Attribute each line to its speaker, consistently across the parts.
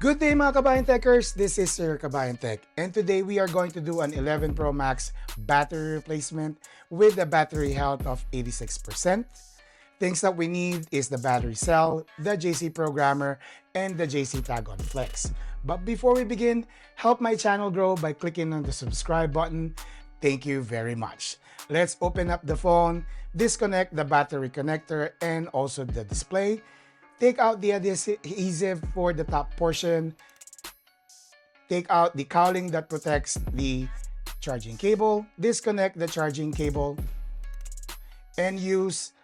Speaker 1: Good day mga Kabayan Techers, this is Sir Kabayan Tech, and today we are going to do an 11 Pro Max battery replacement with a battery health of 86%. Things that we need is the battery cell, the JC programmer, and the JC TagOn Flex. But before we begin, help my channel grow by clicking on the subscribe button. Thank you very much. Let's open up the phone, disconnect the battery connector and also the display. Take out the adhesive for the top portion. Take out the cowling that protects the charging cable. Disconnect the charging cable and use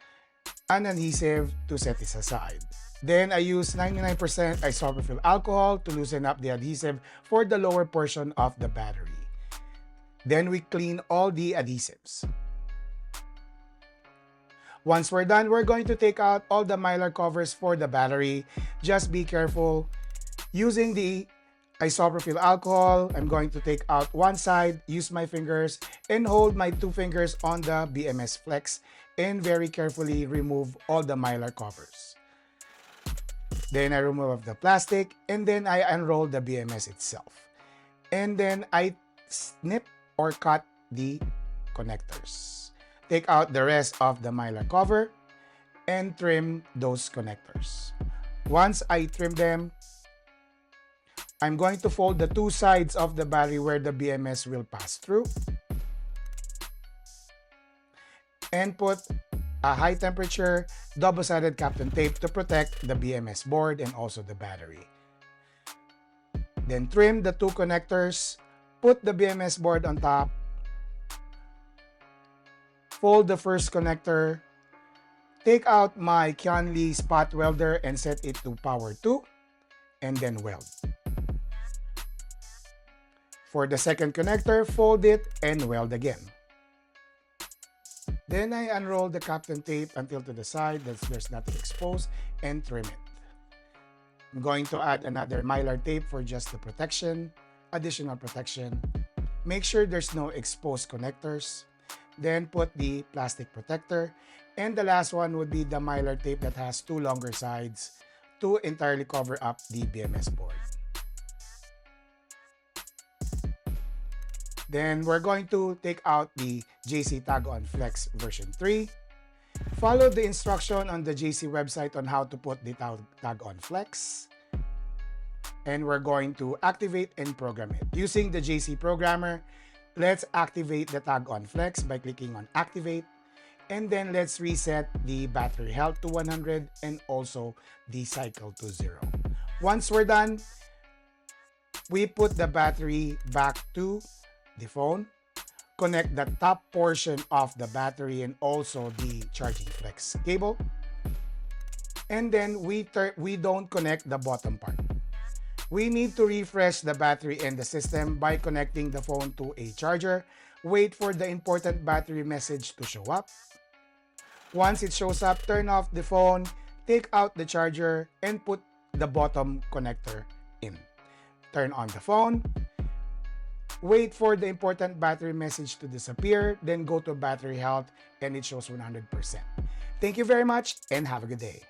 Speaker 1: an adhesive to set this aside. Then I use 99% isopropyl alcohol to loosen up the adhesive for the lower portion of the battery. Then we clean all the adhesives. Once we're done, we're going to take out all the mylar covers for the battery. Just be careful. Using the isopropyl alcohol, I'm going to take out one side, use my fingers, and hold my two fingers on the BMS Flex and very carefully remove all the mylar covers. Then I remove the plastic and then I unroll the BMS itself. And then I snip or cut the connectors. Take out the rest of the mylar cover and trim those connectors. Once I trim them, I'm going to fold the two sides of the battery where the BMS will pass through and put a high temperature double-sided Kapton tape to protect the BMS board and also the battery. Then trim the two connectors, put the BMS board on top, fold the first connector, take out my Kianli spot welder and set it to power 2, and then weld. For the second connector, fold it and weld again. Then I unroll the Kapton tape until to the side that there's nothing exposed and trim it. I'm going to add another mylar tape for just the protection, additional protection. Make sure there's no exposed connectors. Then put the plastic protector, and the last one would be the mylar tape that has two longer sides to entirely cover up the BMS board. Then we're going to take out the JC TagOn Flex version 3. Follow the instruction on the JC website on how to put the TagOn Flex. And we're going to activate and program it. Using the JC programmer, let's activate the TagOn Flex by clicking on Activate. And then let's reset the battery health to 100 and also the cycle to 0. Once we're done, we put the battery back to the phone, connect the top portion of the battery and also the charging flex cable. And then we don't connect the bottom part. We need to refresh the battery and the system by connecting the phone to a charger. Wait for the important battery message to show up. Once it shows up, turn off the phone, take out the charger, and put the bottom connector in. Turn on the phone. Wait for the important battery message to disappear, then go to battery health and it shows 100%. Thank you very much and have a good day.